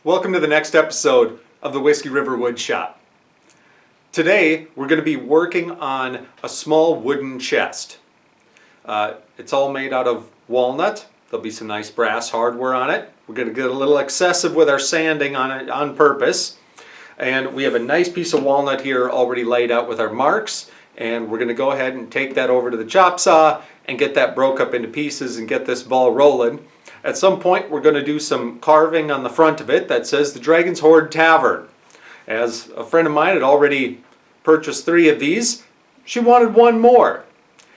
Welcome to the next episode of the Whiskey River Wood Shop. Today we're going to be working on a small wooden chest. It's all made out of walnut. There'll be some nice brass hardware on it. We're going to get a little excessive with our sanding on it on purpose. And we have a nice piece of walnut here already laid out with our marks. And we're going to go ahead and take that over to the chop saw and get that broke up into pieces and get this ball rolling. At some point we're going to do some carving on the front of it that says the Dragon's Hoard Tavern. As a friend of mine had already purchased 3 of these, she wanted one more.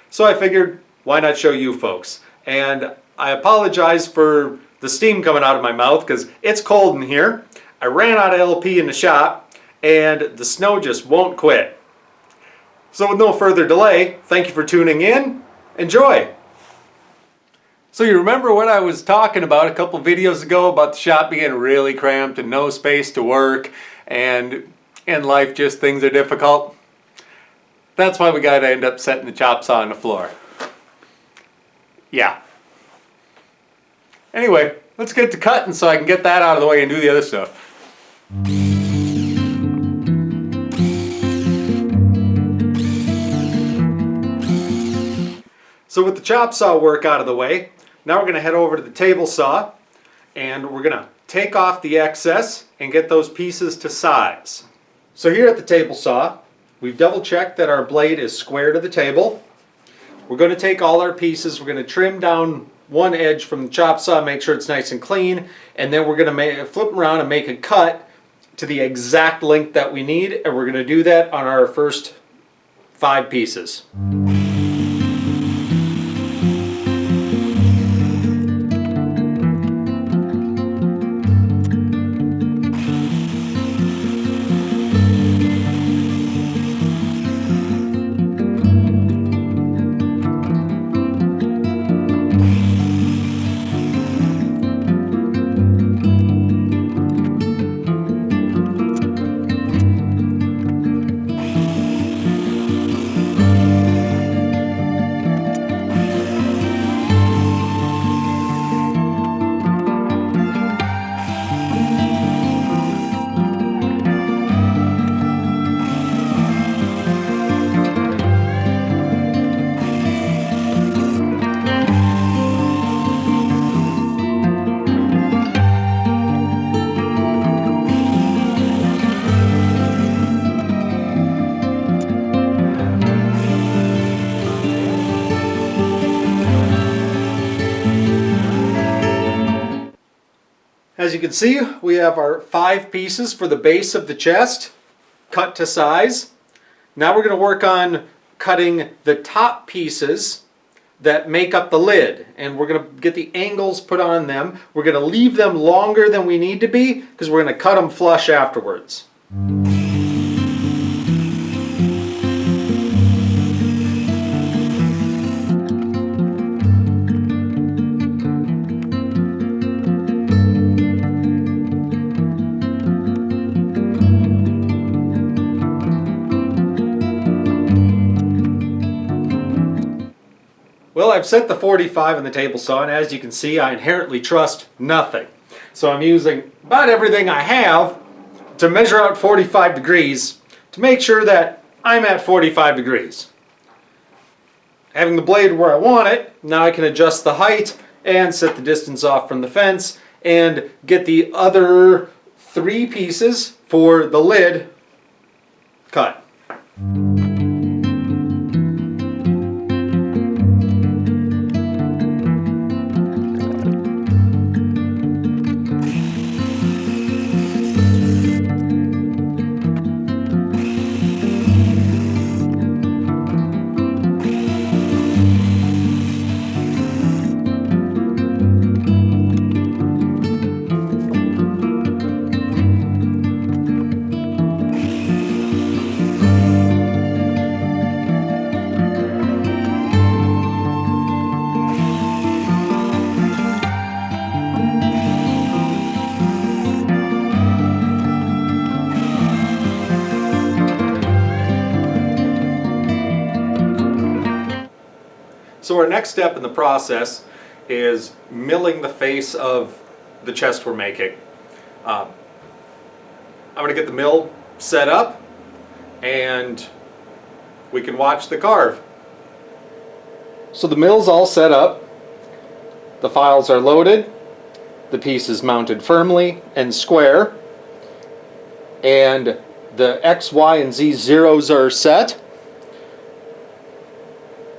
So I figured, why not show you folks? And I apologize for the steam coming out of my mouth because it's cold in here. I ran out of LP in the shop and the snow just won't quit. So with no further delay, thank you for tuning in. Enjoy! So you remember what I was talking about a couple videos ago about the shop being really cramped and no space to work, and in life just things are difficult? That's why we got to end up setting the chop saw on the floor. Yeah. Anyway, let's get to cutting so I can get that out of the way and do the other stuff. So with the chop saw work out of the way, now we're going to head over to the table saw and we're going to take off the excess and get those pieces to size. So here at the table saw, we've double checked that our blade is square to the table. We're going to take all our pieces, we're going to trim down one edge from the chop saw, make sure it's nice and clean, and then we're going to flip them around and make a cut to the exact length that we need, and we're going to do that on our first 5 pieces. As you can see, we have our 5 pieces for the base of the chest cut to size. Now we're going to work on cutting the top pieces that make up the lid, and we're going to get the angles put on them. We're going to leave them longer than we need to be because we're going to cut them flush afterwards. Well, I've set the 45 on the table saw, and as you can see, I inherently trust nothing. So I'm using about everything I have to measure out 45 degrees to make sure that I'm at 45 degrees. Having the blade where I want it, now I can adjust the height and set the distance off from the fence and get the other 3 pieces for the lid cut. So our next step in the process is milling the face of the chest we're making. I'm gonna get the mill set up and we can watch the carve. So the mill's all set up. The files are loaded. The piece is mounted firmly and square. And the X, Y, and Z zeros are set.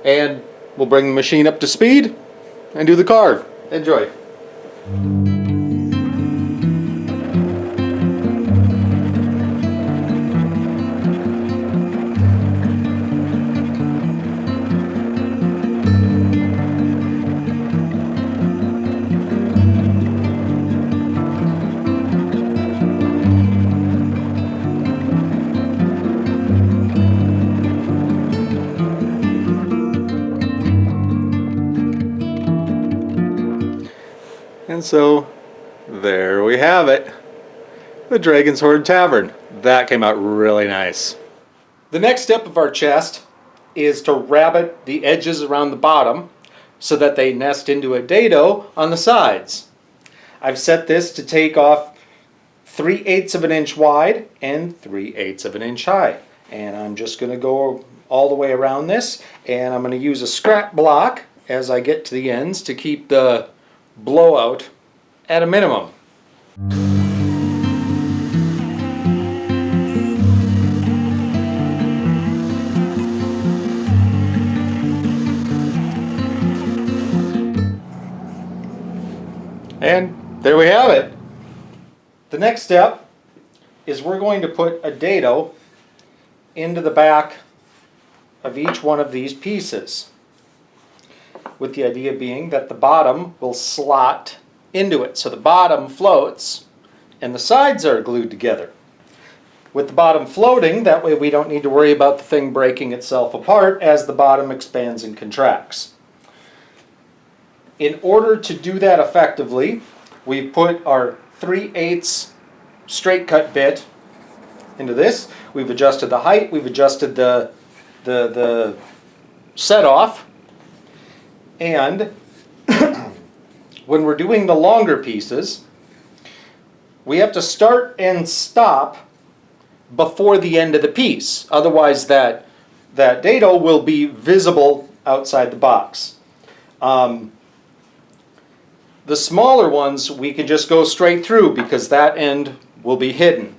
And we'll bring the machine up to speed and do the carve. Enjoy. And so, there we have it. The Dragon's Hoard Tavern. That came out really nice. The next step of our chest is to rabbet the edges around the bottom so that they nest into a dado on the sides. I've set this to take off 3/8 of an inch wide and 3/8 of an inch high. And I'm just going to go all the way around this, and I'm going to use a scrap block as I get to the ends to keep the blowout at a minimum. And there we have it. The next step is we're going to put a dado into the back of each one of these pieces, with the idea being that the bottom will slot into it. So the bottom floats and the sides are glued together. With the bottom floating, that way we don't need to worry about the thing breaking itself apart as the bottom expands and contracts. In order to do that effectively, we've put our 3/8 straight cut bit into this. We've adjusted the height, we've adjusted the set off, and when we're doing the longer pieces, we have to start and stop before the end of the piece. Otherwise that dado will be visible outside the box. The smaller ones we can just go straight through because that end will be hidden.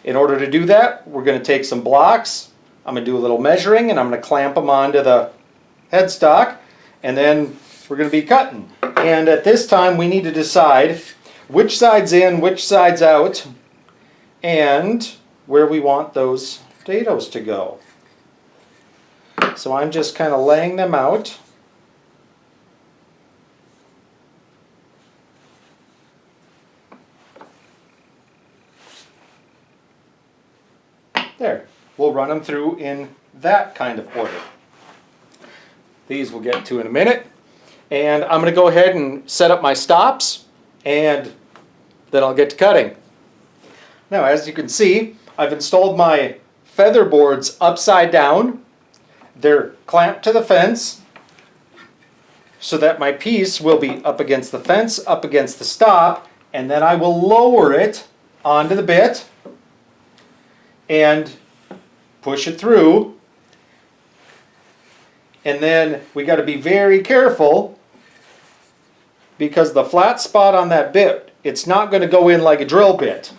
In order to do that, we're going to take some blocks. I'm going to do a little measuring and I'm going to clamp them onto the headstock, and then we're going to be cutting. And at this time we need to decide which side's in, which side's out, and where we want those dados to go. So I'm just kind of laying them out. There. We'll run them through in that kind of order. These we'll get to in a minute. And I'm going to go ahead and set up my stops, and then I'll get to cutting. Now, as you can see, I've installed my feather boards upside down. They're clamped to the fence so that my piece will be up against the fence, up against the stop, and then I will lower it onto the bit and push it through. And then we got to be very careful because the flat spot on that bit, it's not going to go in like a drill bit.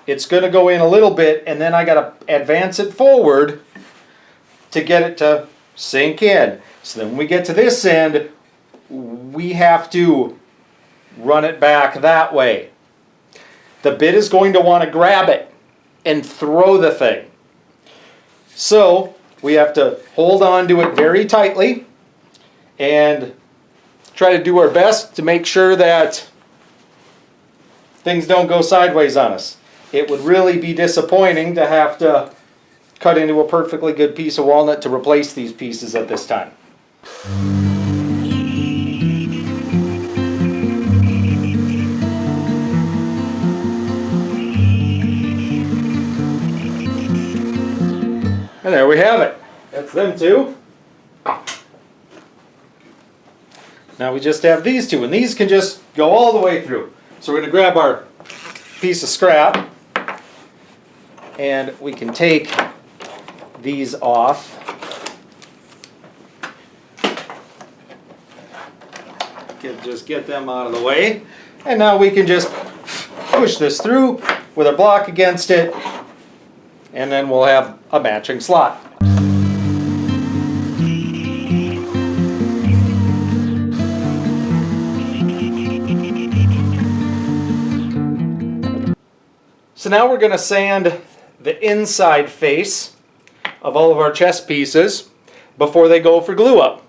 It's going to go in a little bit, and then I got to advance it forward to get it to sink in. So then when we get to this end, we have to run it back that way. The bit is going to want to grab it and throw the thing. So we have to hold on to it very tightly and try to do our best to make sure that things don't go sideways on us. It would really be disappointing to have to cut into a perfectly good piece of walnut to replace these pieces at this time. And there we have it. That's them two. Now we just have these two, and these can just go all the way through. So we're going to grab our piece of scrap, And we can take these off. Just get them out of the way. And now we can just push this through with our block against it, and then we'll have a matching slot. So now we're going to sand the inside face of all of our chest pieces before they go for glue up.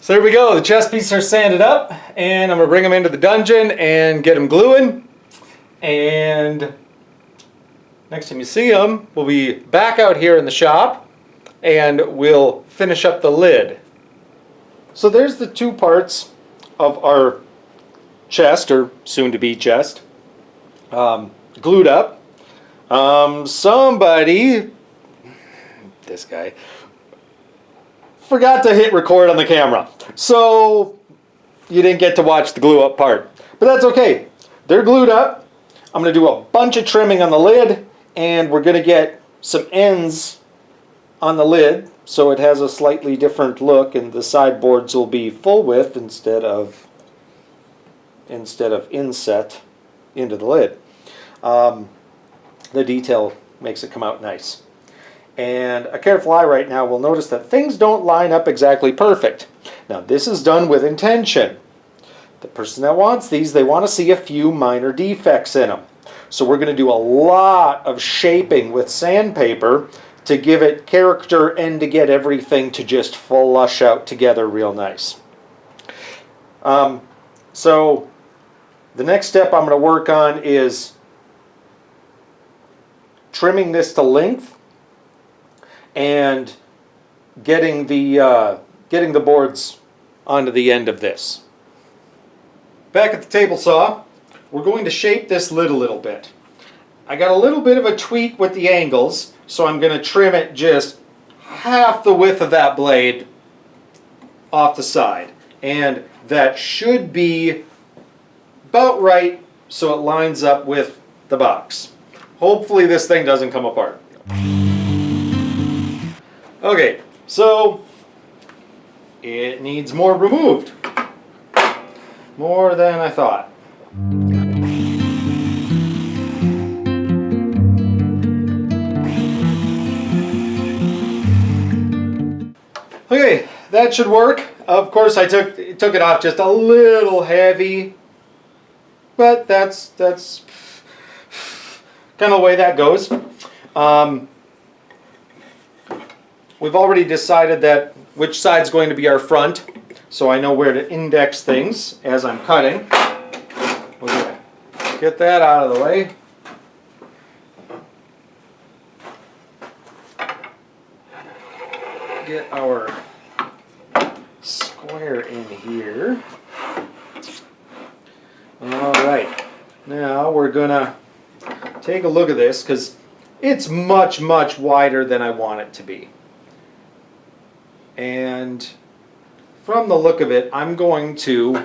So there we go, the chest pieces are sanded up, and I'm going to bring them into the dungeon and get them gluing. And next time you see them, we'll be back out here in the shop and we'll finish up the lid. So there's the two parts of our chest, or soon to be chest, glued up. Somebody, this guy, forgot to hit record on the camera, so you didn't get to watch the glue up part, but that's okay. They're glued up. I'm going to do a bunch of trimming on the lid, and we're going to get some ends on the lid so it has a slightly different look, and the sideboards will be full width instead of inset into the lid. The detail makes it come out nice. And a careful eye right now will notice that things don't line up exactly perfect. Now this is done with intention. The person that wants these, they want to see a few minor defects in them. So we're going to do a lot of shaping with sandpaper to give it character and to get everything to just flush out together real nice. So the next step I'm going to work on is trimming this to length and getting the boards onto the end of this. Back at the table saw, we're going to shape this lid a little bit. I got a little bit of a tweak with the angles, so I'm going to trim it just half the width of that blade off the side. And that should be about right so it lines up with the box. Hopefully this thing doesn't come apart. Okay, so it needs more removed. More than I thought. Okay, that should work. Of course I took it off just a little heavy, but that's kind of the way that goes. We've already decided that which side's going to be our front, so I know where to index things as I'm cutting. Okay, get that out of the way. Get our square in here. Alright, now we're gonna take a look at this because it's much wider than I want it to be. And from the look of it, I'm going to,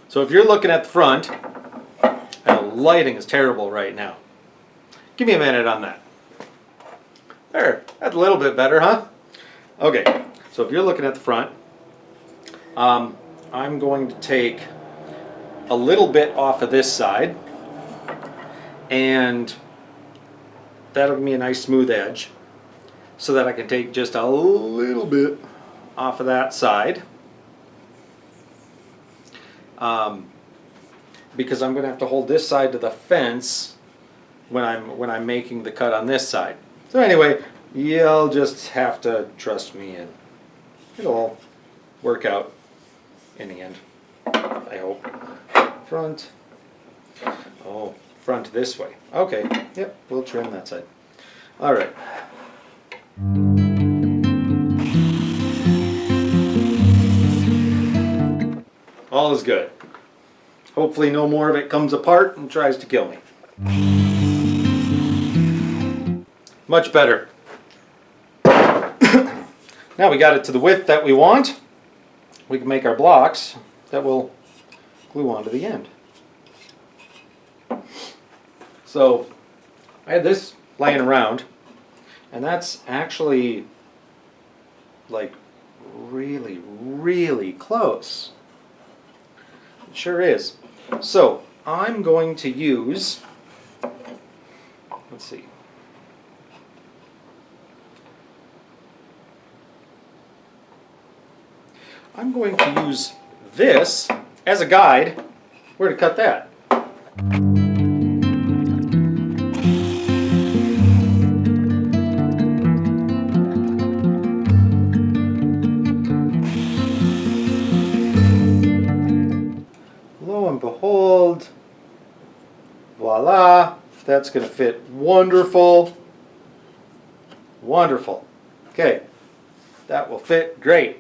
so if you're looking at the front, the lighting is terrible right now. Give me a minute on that. There, that's a little bit better, huh? Okay, so if you're looking at the front, I'm going to take a little bit off of this side, and that'll give me a nice smooth edge, so that I can take just a little bit off of that side, because I'm going to have to hold this side to the fence when I'm making the cut on this side. So anyway, you'll just have to trust me, and it'll all work out in the end, I hope. Front. Oh, front this way. Okay, yep, we'll trim that side. All right. all is good. Hopefully no more of it comes apart and tries to kill me. Much better. Now we got it to the width that we want. We can make our blocks that will glue onto the end. So I had this laying around, and that's actually like really, really close. It sure is. So I'm going to use, let's see. I'm going to use this as a guide where to cut that. Lo and behold, voila, that's going to fit wonderful. Wonderful. Okay, that will fit great.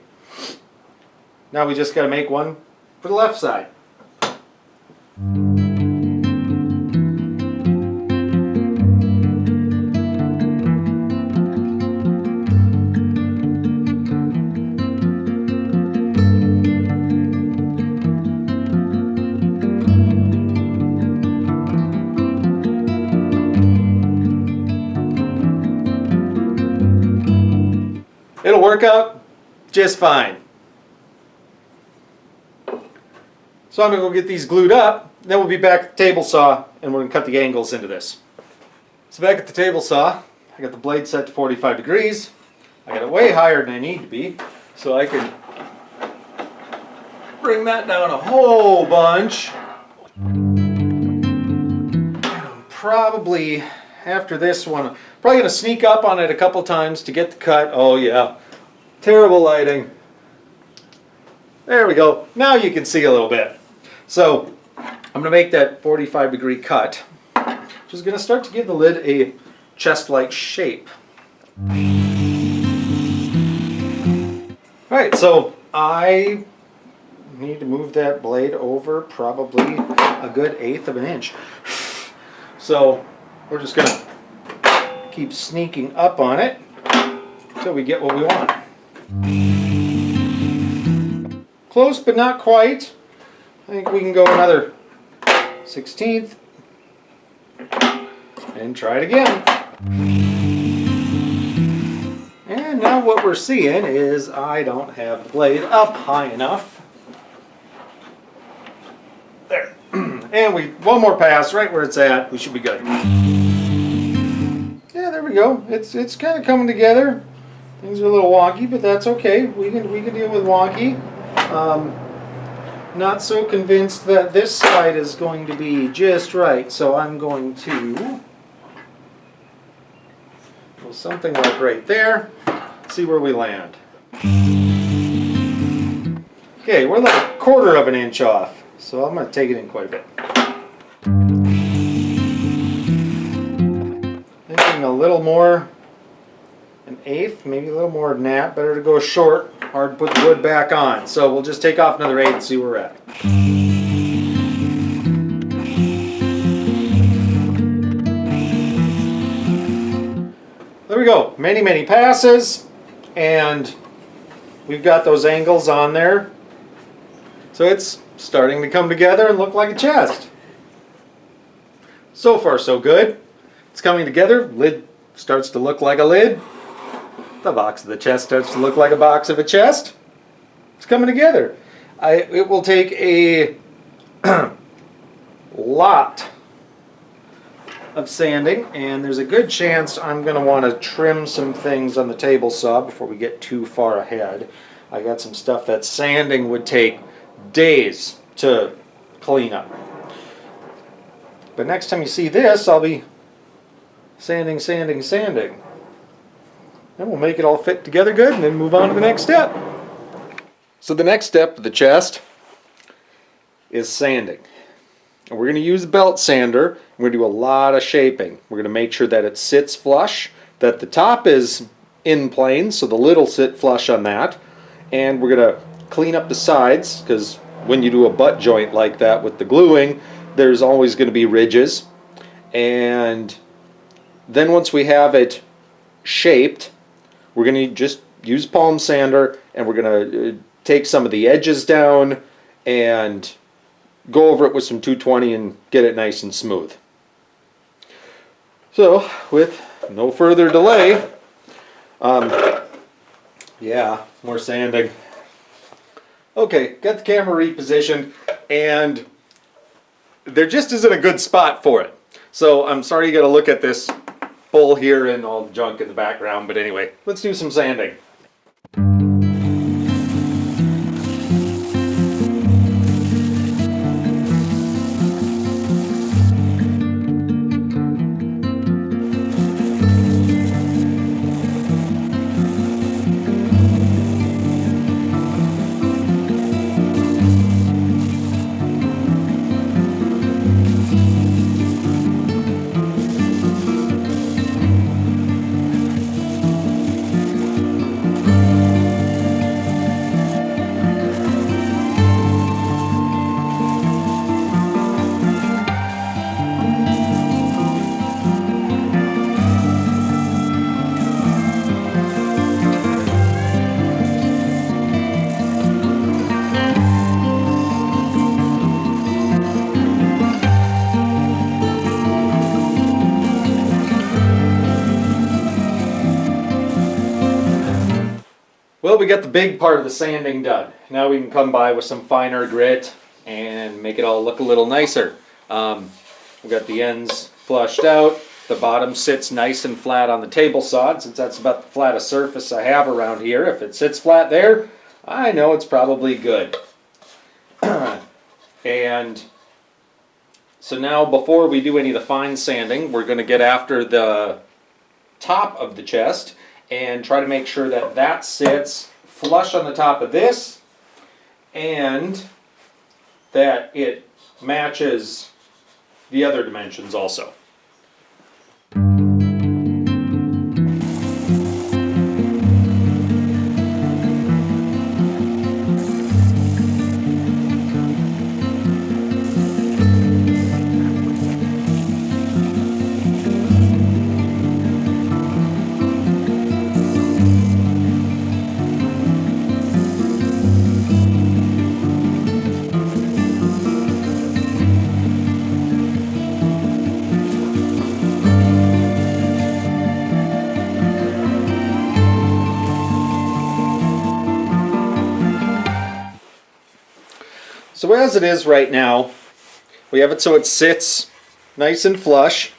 Now we just got to make one for the left side. It'll work out just fine. So I'm going to go get these glued up, then we'll be back at the table saw and we're going to cut the angles into this. So back at the table saw, I got the blade set to 45 degrees. I got it way higher than I need to be, so I can bring that down a whole bunch. And I'm probably, after this one, probably going to sneak up on it a couple times to get the cut. Oh yeah, terrible lighting. There we go. Now you can see a little bit. So I'm going to make that 45-degree cut, which is going to start to give the lid a chest-like shape. Alright, so I need to move that blade over probably a good 1/8 of an inch. So we're just going to keep sneaking up on it until we get what we want. Close but not quite. I think we can go another 1/16 and try it again. And now what we're seeing is I don't have the blade up high enough. There. And one more pass right where it's at. We should be good. Yeah, there we go. It's kind of coming together. Things are a little wonky, but that's okay. We can deal with wonky. Not so convinced that this side is going to be just right, so I'm going to go something like right there. See where we land. Okay, we're like 1/4 of an inch off, so I'm going to take it in quite a bit. Thinking a little more, 1/8, maybe a little more than that. Better to go short. Hard to put the wood back on. So we'll just take off another 1/8 and see where we're at. There we go. Many, many passes. And we've got those angles on there. So it's starting to come together and look like a chest. So far, so good. It's coming together. Lid starts to look like a lid. The box of the chest starts to look like a box of a chest. It's coming together. It will take a lot of sanding, and there's a good chance I'm going to want to trim some things on the table saw before we get too far ahead. I got some stuff that sanding would take days to clean up. But next time you see this, I'll be sanding, sanding, sanding. Then we'll make it all fit together good and then move on to the next step. So the next step of the chest is sanding. And we're going to use a belt sander. We're going to do a lot of shaping. We're going to make sure that it sits flush, that the top is in plane, so the lid will sit flush on that. And we're going to clean up the sides, because when you do a butt joint like that with the gluing, there's always going to be ridges. And then once we have it shaped, we're going to just use palm sander, and we're going to take some of the edges down and go over it with some 220 and get it nice and smooth. So with no further delay, yeah, more sanding. Okay, got the camera repositioned, and there just isn't a good spot for it. So I'm sorry you got to look at this bowl here and all the junk in the background, but anyway, let's do some sanding. Well, we got the big part of the sanding done. Now we can come by with some finer grit and make it all look a little nicer. We got the ends flushed out. The bottom sits nice and flat on the table saw, since that's about the flattest surface I have around here. If it sits flat there, I know it's probably good. And so now, before we do any of the fine sanding, we're going to get after the top of the chest and try to make sure that that sits flush on the top of this and that it matches the other dimensions also. So as it is right now, we have it so it sits nice and flush.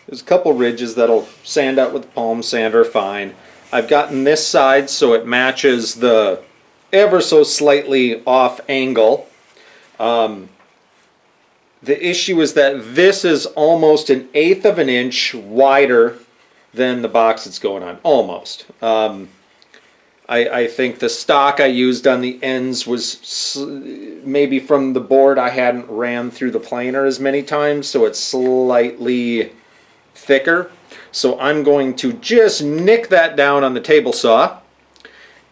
There's a couple ridges that'll sand out with the palm sander fine. I've gotten this side so it matches the ever so slightly off angle. The issue is that this is almost 1/8 of an inch wider than the box it's going on. Almost. I think the stock I used on the ends was maybe from the board I hadn't ran through the planer as many times, so it's slightly thicker. So I'm going to just nick that down on the table saw,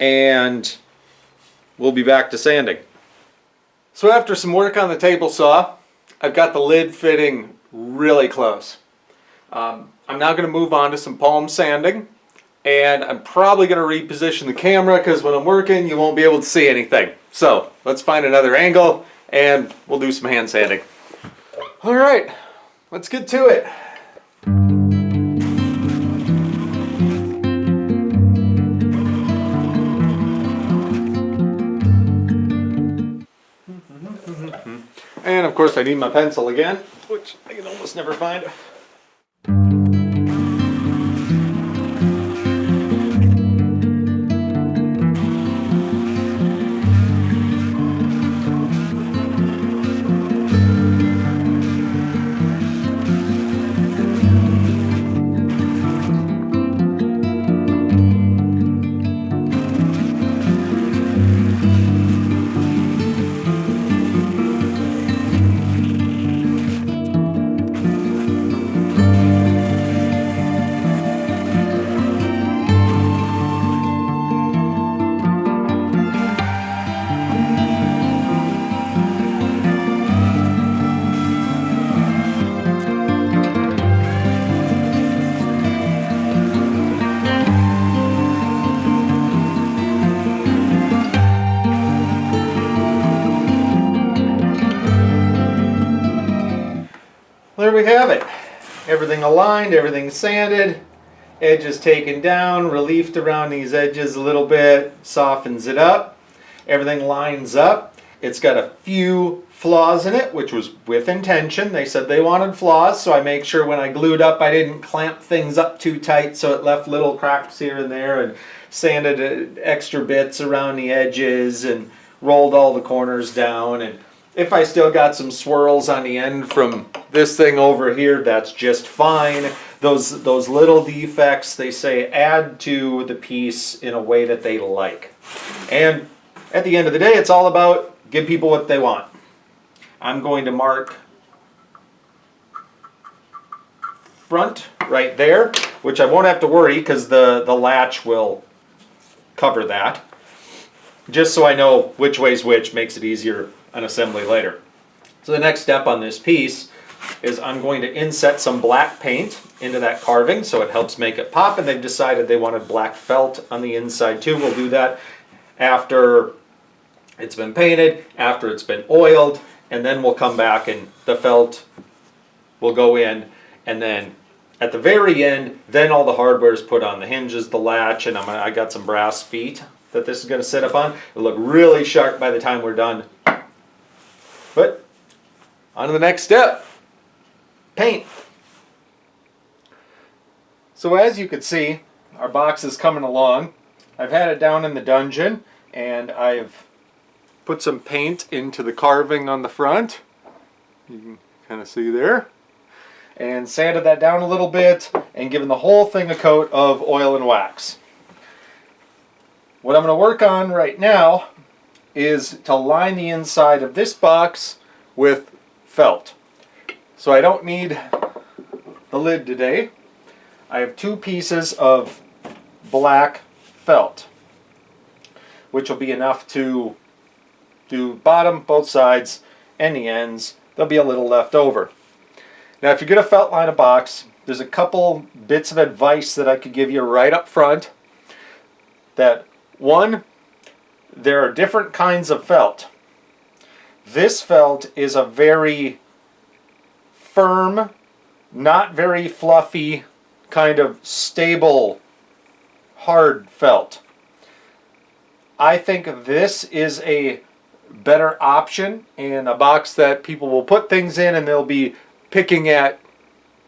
and we'll be back to sanding. So after some work on the table saw, I've got the lid fitting really close. I'm now going to move on to some palm sanding. And I'm probably going to reposition the camera because when I'm working you won't be able to see anything. So let's find another angle and we'll do some hand sanding. Alright, let's get to it. And of course I need my pencil again, which I can almost never find. there we have it. Everything aligned, everything sanded, edges taken down, reliefed around these edges a little bit, softens it up. Everything lines up. It's got a few flaws in it, which was with intention. They said they wanted flaws, so I make sure when I glued up I didn't clamp things up too tight so it left little cracks here and there, and sanded extra bits around the edges and rolled all the corners down. And if I still got some swirls on the end from this thing over here, that's just fine. Those little defects, they say, add to the piece in a way that they like. And at the end of the day, it's all about give people what they want. I'm going to mark front right there, which I won't have to worry because the latch will cover that. Just so I know which way's which, makes it easier on assembly later. So the next step on this piece is I'm going to inset some black paint into that carving so it helps make it pop, and they've decided they wanted black felt on the inside too. We'll do that after it's been painted, after it's been oiled, and then we'll come back and the felt will go in, and then at the very end, then all the hardware is put on, the hinges, the latch, and I got some brass feet that this is going to sit up on. It'll look really sharp by the time we're done. But on to the next step, paint. So as you can see, our box is coming along. I've had it down in the dungeon, and I've put some paint into the carving on the front. You can kind of see there. And sanded that down a little bit and given the whole thing a coat of oil and wax. What I'm going to work on right now is to line the inside of this box with felt. So I don't need the lid today. I have 2 pieces of black felt, which will be enough to do bottom, both sides, and the ends. There'll be a little left over. Now if you're going to felt line a box, there's a couple bits of advice that I could give you right up front. That one, there are different kinds of felt. This felt is a very firm, not very fluffy, kind of stable, hard felt. I think this is a better option and a box that people will put things in, and they'll be picking at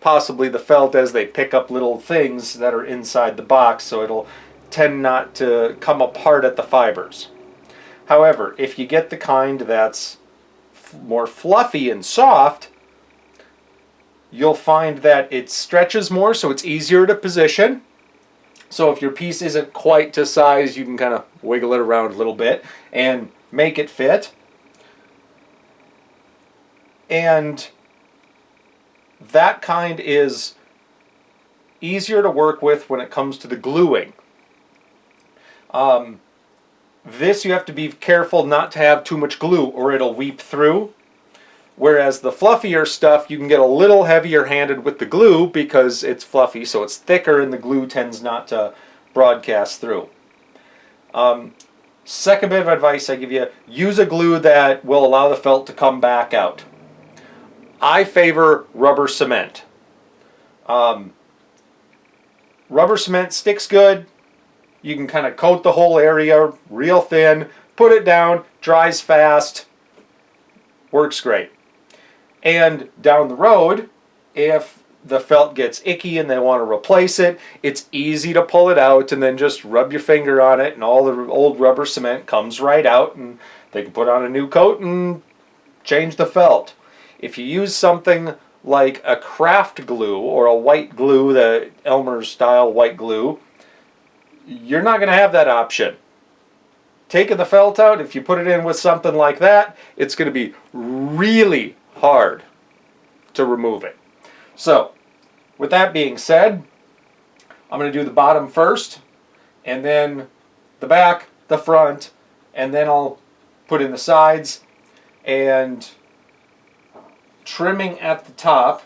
possibly the felt as they pick up little things that are inside the box, so it'll tend not to come apart at the fibers. However, if you get the kind that's more fluffy and soft, you'll find that it stretches more, so it's easier to position. So if your piece isn't quite to size, you can kind of wiggle it around a little bit and make it fit. And that kind is easier to work with when it comes to the gluing. This you have to be careful not to have too much glue or it'll weep through. Whereas the fluffier stuff, you can get a little heavier handed with the glue because it's fluffy, so it's thicker and the glue tends not to broadcast through. Second bit of advice I give you, use a glue that will allow the felt to come back out. I favor rubber cement. Rubber cement sticks good. You can kind of coat the whole area real thin, put it down, dries fast, works great. And down the road, if the felt gets icky and they want to replace it, it's easy to pull it out and then just rub your finger on it and all the old rubber cement comes right out, and they can put on a new coat and change the felt. If you use something like a craft glue or a white glue, the Elmer's style white glue, you're not going to have that option. Taking the felt out, if you put it in with something like that, it's going to be really hard to remove it. So, with that being said, I'm going to do the bottom first, and then the back, the front, and then I'll put in the sides, and trimming at the top.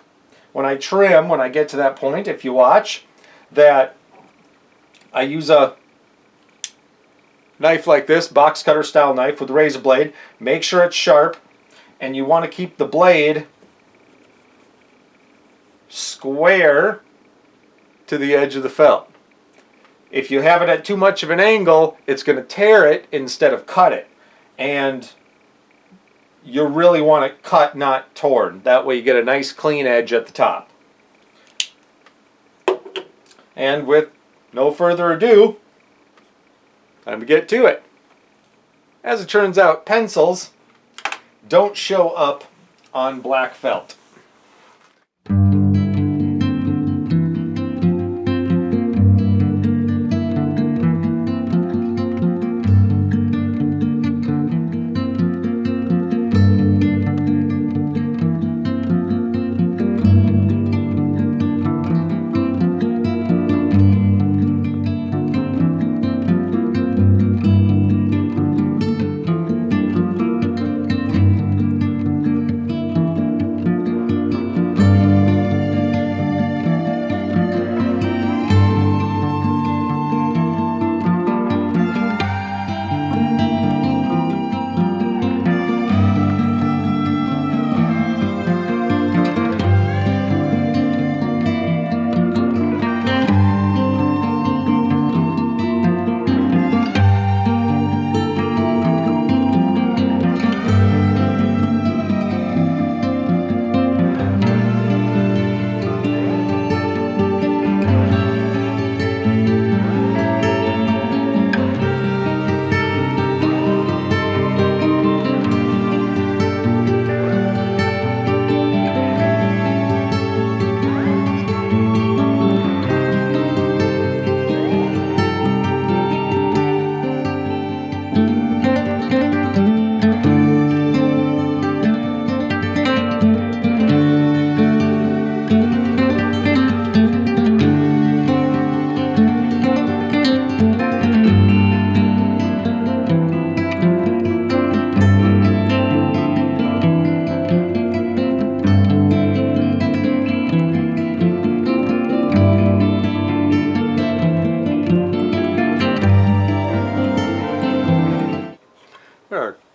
When I trim, when I get to that point, if you watch, that I use a knife like this, box cutter style knife with a razor blade. Make sure it's sharp, and you want to keep the blade square to the edge of the felt. If you have it at too much of an angle, it's going to tear it instead of cut it. And you really want it cut, not torn. That way you get a nice clean edge at the top. And with no further ado, time to get to it. As it turns out, pencils don't show up on black felt.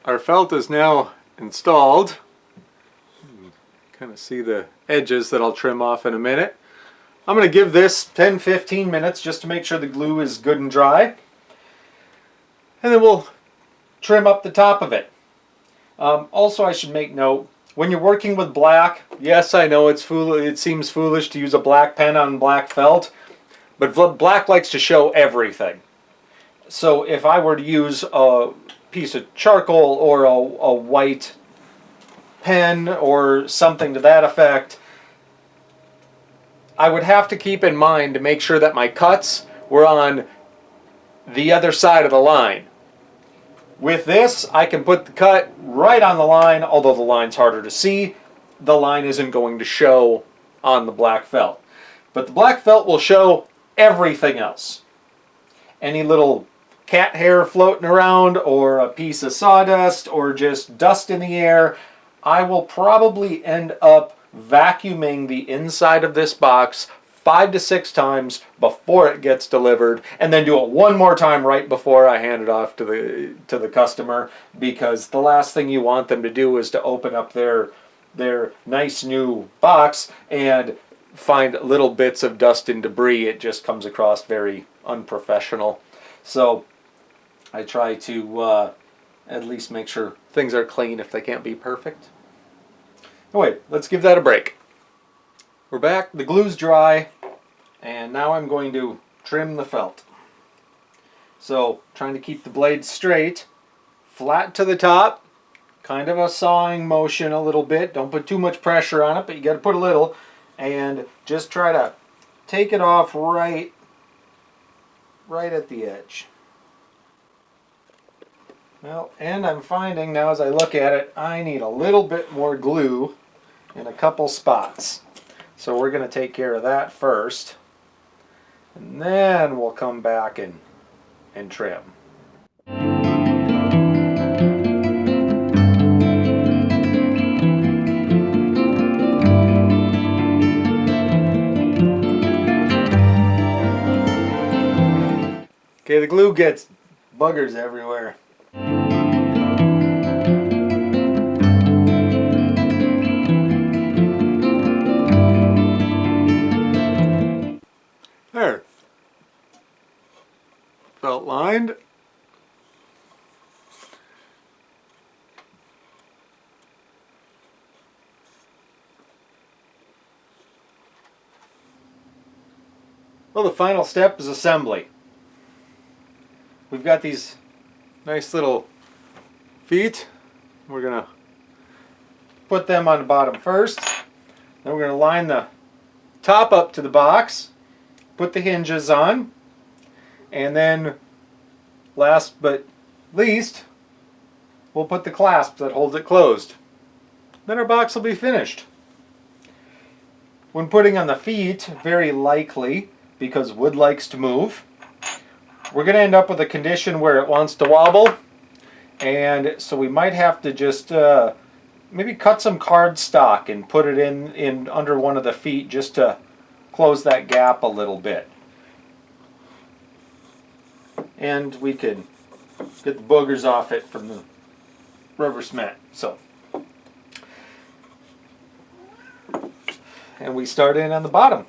Our felt is now installed. Kind of see the edges that I'll trim off in a minute. I'm going to give this 10-15 minutes just to make sure the glue is good and dry. And then we'll trim up the top of it. Also, I should make note, when you're working with black, yes, I know it seems foolish to use a black pen on black felt, but black likes to show everything. So if I were to use a piece of charcoal or a white pen or something to that effect, I would have to keep in mind to make sure that my cuts were on the other side of the line. With this, I can put the cut right on the line, although the line's harder to see. The line isn't going to show on the black felt. But the black felt will show everything else. Any little cat hair floating around or a piece of sawdust or just dust in the air, I will probably end up vacuuming the inside of this box 5 to 6 times before it gets delivered, and then do it one more time right before I hand it off to the customer, because the last thing you want them to do is to open up their nice new box and find little bits of dust and debris. It just comes across very unprofessional. So I try to at least make sure things are clean if they can't be perfect. Anyway, let's give that a break. We're back, the glue's dry, and now I'm going to trim the felt. So, trying to keep the blade straight, flat to the top, kind of a sawing motion a little bit. Don't put too much pressure on it, but you got to put a little, and just try to take it off right at the edge. Well, and I'm finding now as I look at it, I need a little bit more glue in a couple spots. So we're going to take care of that first, and then we'll come back and trim. Okay, the glue gets buggers everywhere. mind. Well, the final step is assembly. We've got these nice little feet. We're gonna put them on the bottom first. Then we're gonna line the top up to the box, put the hinges on, and then last but least, we'll put the clasp that holds it closed. Then our box will be finished. When putting on the feet, very likely, because wood likes to move, we're going to end up with a condition where it wants to wobble, and so we might have to just maybe cut some cardstock and put it in under one of the feet just to close that gap a little bit. And we can get the boogers off it from the rubber cement. So, and we start in on the bottom.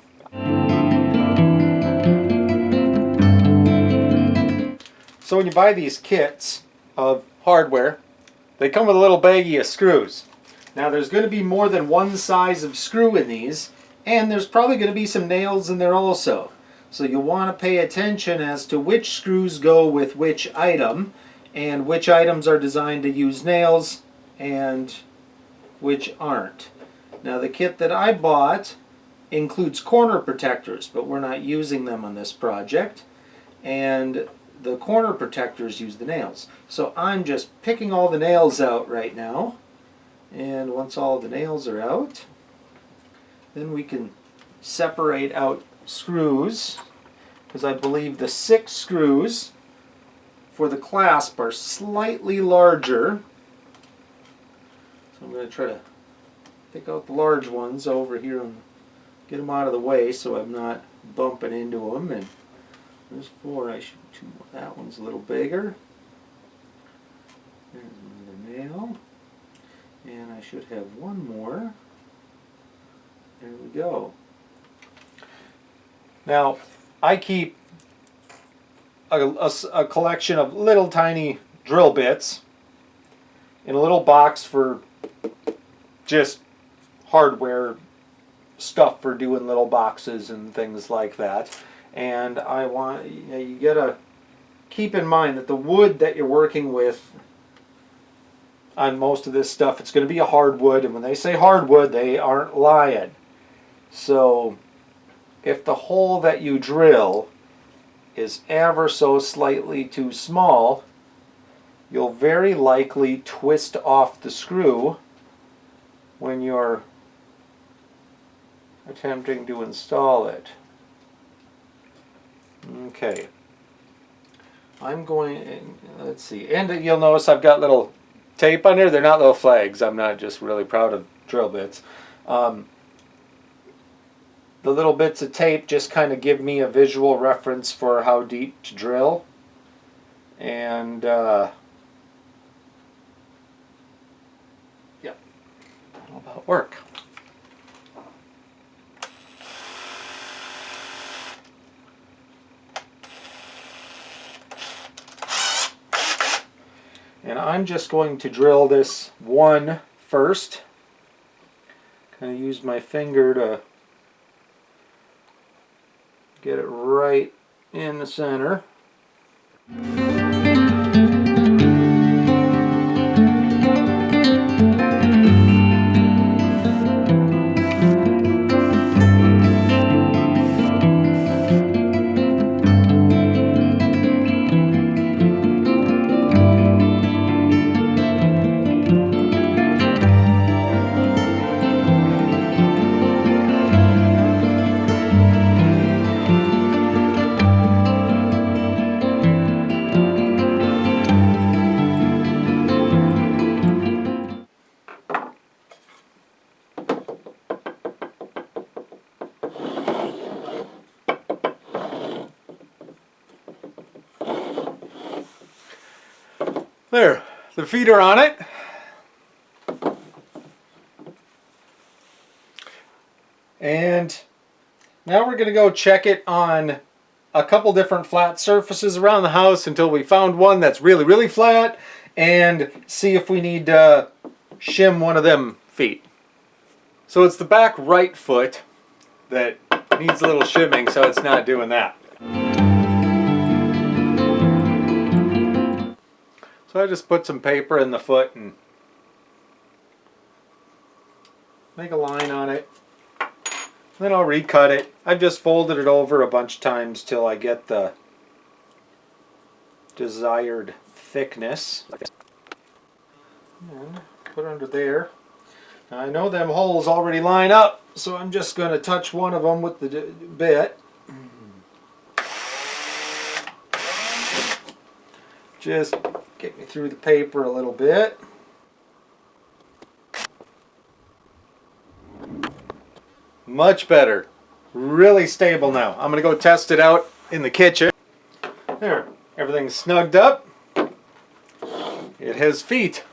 So when you buy these kits of hardware, they come with a little baggie of screws. Now there's going to be more than one size of screw in these, and there's probably going to be some nails in there also. So you'll want to pay attention as to which screws go with which item, and which items are designed to use nails and which aren't. Now the kit that I bought includes corner protectors, but we're not using them on this project. And the corner protectors use the nails. So I'm just picking all the nails out right now. And once all the nails are out, then we can separate out screws, because I believe the 6 screws for the clasp are slightly larger. So I'm going to try to pick out the large ones over here and get them out of the way so I'm not bumping into them. And there's 4. I should 2. That one's a little bigger. There's another nail. And I should have one more. There we go. Now, I keep a collection of little tiny drill bits in a little box for just hardware stuff for doing little boxes and things like that. And I want, you gotta keep in mind that the wood that you're working with on most of this stuff, it's going to be a hardwood, and when they say hardwood, they aren't lying. So if the hole that you drill is ever so slightly too small, you'll very likely twist off the screw when you're attempting to install it. Okay. I'm going, let's see, and you'll notice I've got little tape on there. They're not little flags. I'm not just really proud of drill bits. The little bits of tape just kind of give me a visual reference for how deep to drill. And yeah, that'll about work. And I'm just going to drill this one first. Kind of use my finger to get it right in the center. There, the feet are on it. And now we're going to go check it on a couple different flat surfaces around the house until we found one that's really, really flat, and see if we need to shim one of them feet. So it's the back right foot that needs a little shimming, so it's not doing that. So I just put some paper in the foot and make a line on it. Then I'll recut it. I've just folded it over a bunch of times till I get the desired thickness. And put it under there. Now I know them holes already line up, so I'm just going to touch one of them with the bit. Just get me through the paper a little bit. Much better. Really stable now. I'm going to go test it out in the kitchen. There. Everything's snugged up. It has feet.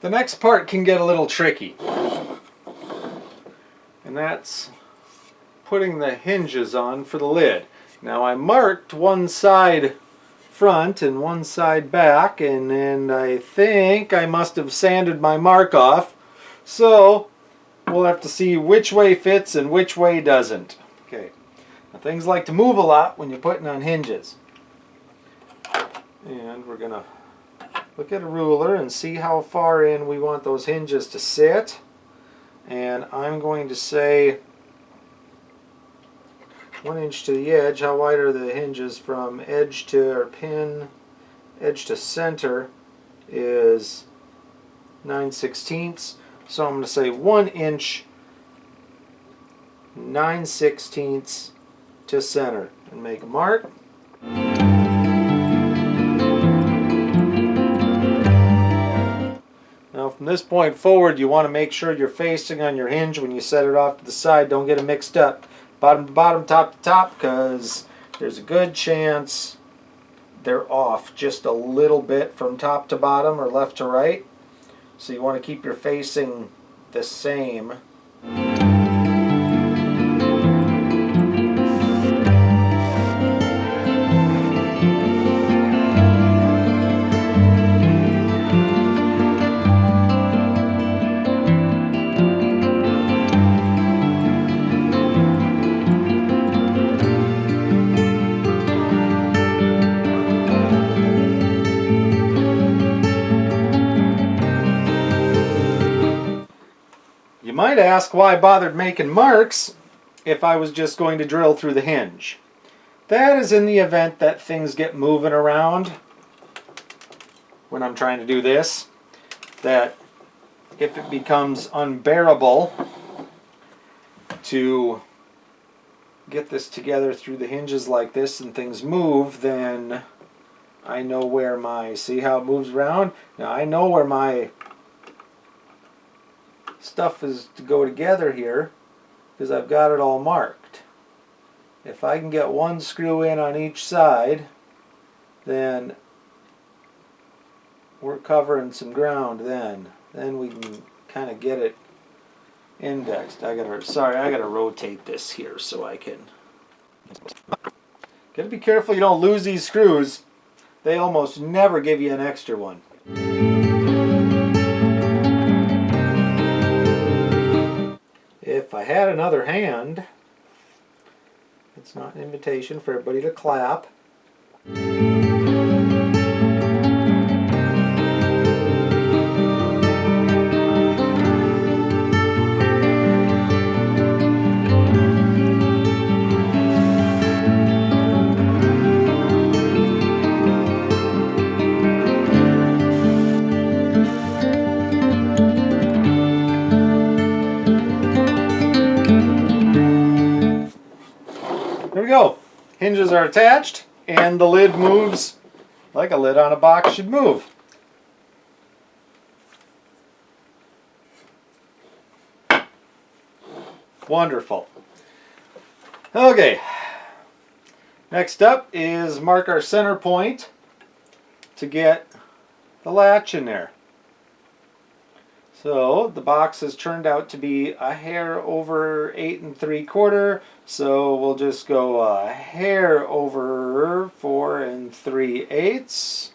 The next part can get a little tricky. And that's putting the hinges on for the lid. Now I marked one side front and one side back, and then I think I must have sanded my mark off. So we'll have to see which way fits and which way doesn't. Okay. Now, things like to move a lot when you're putting on hinges. And we're going to look at a ruler and see how far in we want those hinges to sit. And I'm going to say 1 inch to the edge. How wide are the hinges from edge to, or pin, edge to center is 9/16. So I'm going to say 1 inch 9/16 to center and make a mark. Now from this point forward, you want to make sure you're facing on your hinge when you set it off to the side. Don't get it mixed up. Bottom to bottom, top to top, because there's a good chance they're off just a little bit from top to bottom or left to right. So you want to keep your facing the same. You might ask why I bothered making marks if I was just going to drill through the hinge. That is in the event that things get moving around when I'm trying to do this, that if it becomes unbearable to get this together through the hinges like this and things move, then I know where my, see how it moves around? Now I know where my stuff is to go together here because I've got it all marked. If I can get one screw in on each side, then we're covering some ground then we can kind of get it indexed. I gotta rotate this here so I can. Gotta be careful you don't lose these screws. They almost never give you an extra one. If I had another hand, it's not an invitation for everybody to clap. There we go. Hinges are attached and the lid moves like a lid on a box should move. Wonderful. Okay. Next up is mark our center point to get the latch in there. So the box has turned out to be a hair over 8 3/4. So we'll just go a hair over 4 3/8.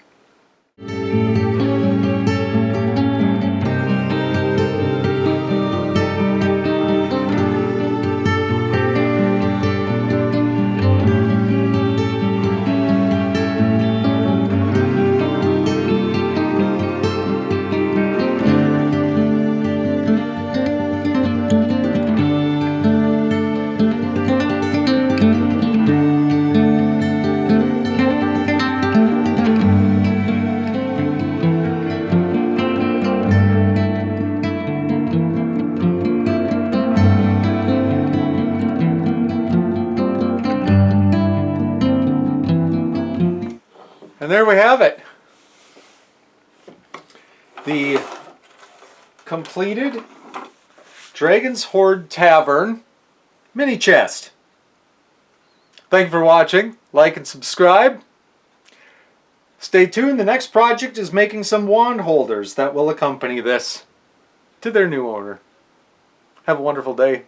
And there we have it. The completed Dragon's Hoard Tavern mini chest. Thank you for watching. Like and subscribe. Stay tuned. The next project is making some wand holders that will accompany this to their new owner. Have a wonderful day.